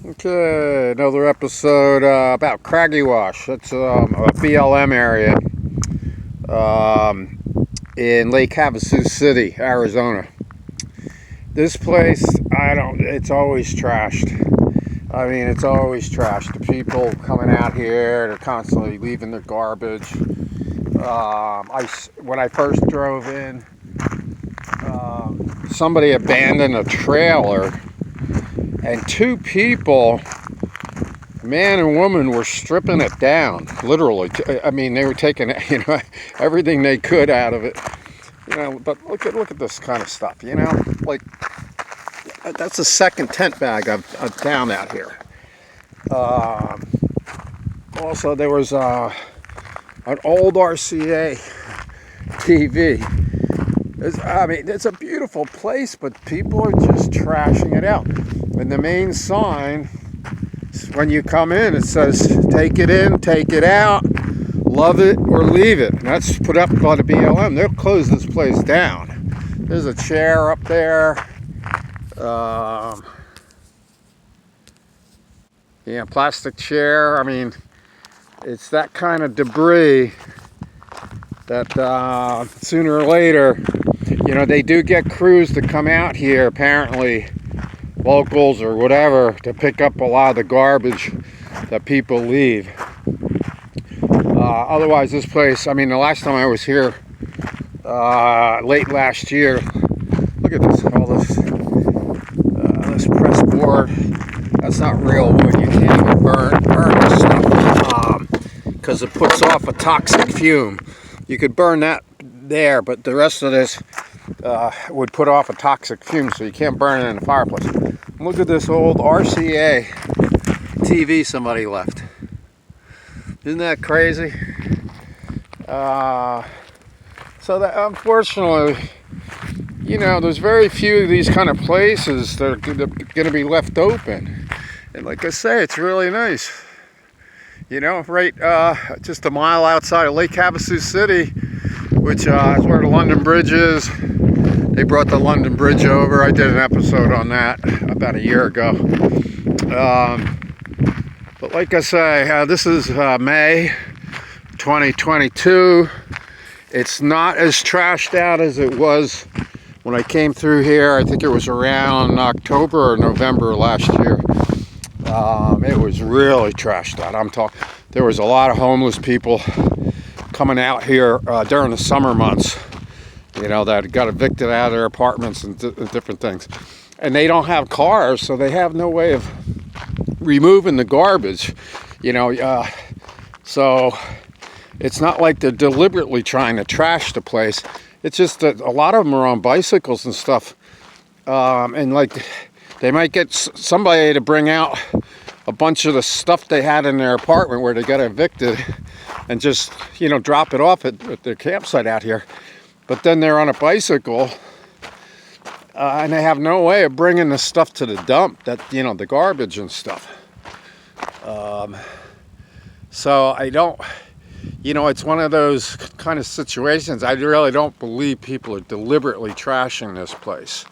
Okay, another episode about Craggy Wash. That's a BLM area in Lake Havasu City, Arizona. This place, it's always trashed. I mean, it's always trashed. The people coming out here, they're constantly leaving their garbage. When I first drove in, somebody abandoned a trailer, and two people, man and woman, were stripping it down, literally. I mean, they were taking everything they could out of it. But look at this kind of stuff. Like that's the second tent bag I've found out here. Also, there was an old RCA TV. It's a beautiful place, but people are just trashing it out. And the main sign, when you come in, it says, take it in, take it out, love it or leave it. And that's put up by the BLM. They'll close this place down. There's a chair up there. Plastic chair. I mean, it's that kind of debris that sooner or later, they do get crews to come out here, apparently, locals or whatever, to pick up a lot of the garbage that people leave. Otherwise, this place, the last time I was here, late last year, look at this, all this press board. That's not real wood. You can't even burn this stuff because it puts off a toxic fume. You could burn that there, but the rest of this would put off a toxic fume, so you can't burn it in the fireplace. Look at this old RCA TV somebody left. Isn't that crazy? So that, unfortunately, there's very few of these kind of places that are going to be left open. And like I say, it's really nice. Right just a mile outside of Lake Havasu City, which is where the London Bridge is. They brought the London Bridge over. I did an episode on that about a year ago. But like I say, this is May 2022. It's not as trashed out as it was when I came through here. I think it was around October or November last year. It was really trashed out. There was a lot of homeless people coming out here during the summer months, that got evicted out of their apartments and different things. And they don't have cars, so they have no way of removing the garbage, so it's not like they're deliberately trying to trash the place. It's just that a lot of them are on bicycles and stuff, and like they might get somebody to bring out a bunch of the stuff they had in their apartment where they got evicted and just drop it off at their campsite out here. But then they're on a bicycle and they have no way of bringing the stuff to the dump, that the garbage and stuff. So I don't, it's one of those kind of situations. I really don't believe people are deliberately trashing this place.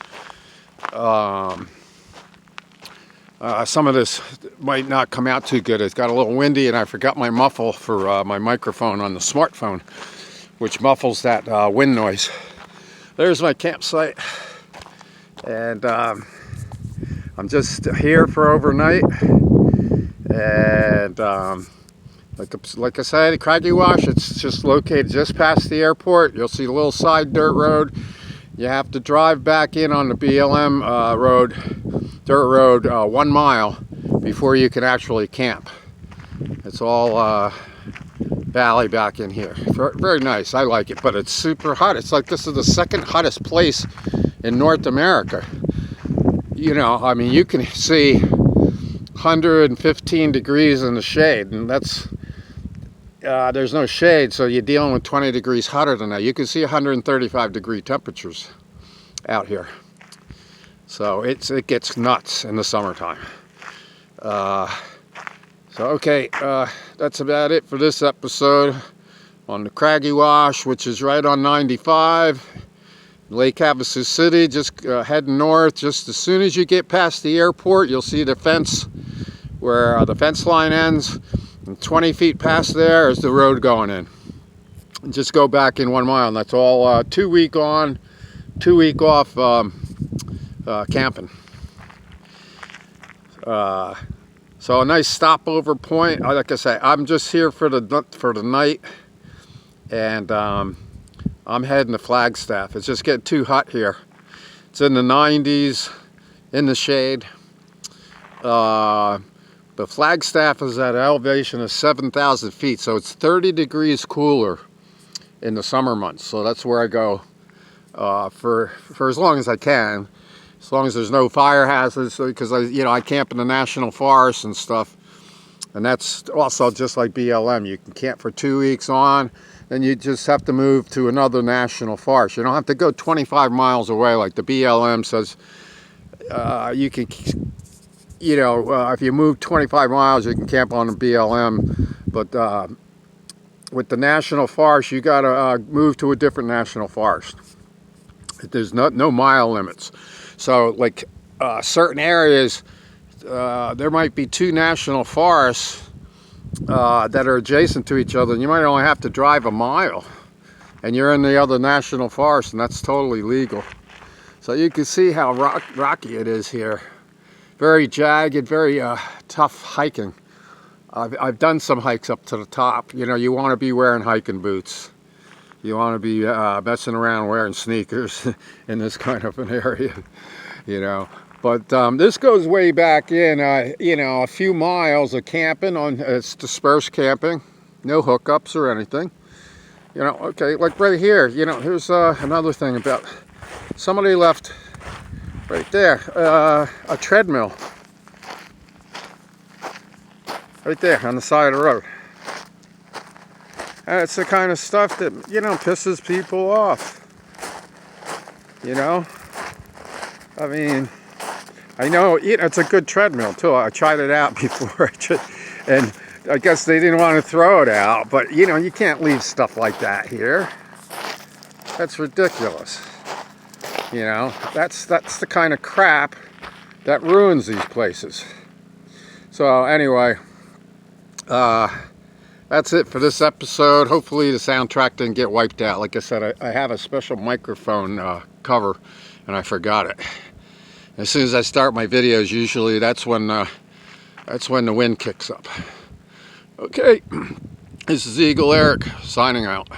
Some of this might not come out too good. It's got a little windy, and I forgot my muffle for my microphone on the smartphone, which muffles that wind noise. There's my campsite, and I'm just here for overnight. And like I said, Craggy Wash, it's just located just past the airport. You'll see a little side dirt road. You have to drive back in on the BLM dirt road 1 mile before you can actually camp. It's all valley back in here. Very nice. I like it, but it's super hot. It's like this is the second hottest place in North America. You can see 115 degrees in the shade, and that's there's no shade, so you're dealing with 20 degrees hotter than that. You can see 135 degree temperatures out here. So it gets nuts in the summertime. Okay, that's about it for this episode on the Craggy Wash, which is right on 95, Lake Havasu City. Just heading north. Just as soon as you get past the airport, you'll see the fence where the fence line ends, and 20 feet past there is the road going in. And just go back in 1 mile, and that's all 2 week on, 2 week off camping. So a nice stopover point. Like I say, I'm just here for the night, and I'm heading to Flagstaff. It's just getting too hot here. It's in the 90s, in the shade. But Flagstaff is at an elevation of 7,000 feet, so it's 30 degrees cooler in the summer months. So that's where I go for as long as I can, as long as there's no fire hazards, because I camp in the national forest and stuff. And that's also just like BLM. You can camp for 2 weeks on, then you just have to move to another national forest. You don't have to go 25 miles away like the BLM says. You can, if you move 25 miles, you can camp on the BLM. But with the national forest, you got to move to a different national forest. There's no mile limits. So like certain areas, there might be 2 national forests that are adjacent to each other, and you might only have to drive a mile, and you're in the other national forest, and that's totally legal. So you can see how rocky it is here. Very jagged, very tough hiking. I've done some hikes up to the top. You want to be wearing hiking boots. You want to be messing around wearing sneakers in this kind of an area, But this goes way back in, a few miles of camping. It's dispersed camping, no hookups or anything. Okay, like right here, here's another thing about, somebody left right there, a treadmill. Right there on the side of the road. And it's the kind of stuff that, pisses people off. I mean, I know, it's a good treadmill too. I tried it out before, and I guess they didn't want to throw it out, but you can't leave stuff like that here. That's ridiculous. That's the kind of crap that ruins these places. So anyway, that's it for this episode. Hopefully the soundtrack didn't get wiped out. Like I said, I have a special microphone cover, and I forgot it. As soon as I start my videos, usually that's when the wind kicks up. Okay, this is Eagle Eric signing out.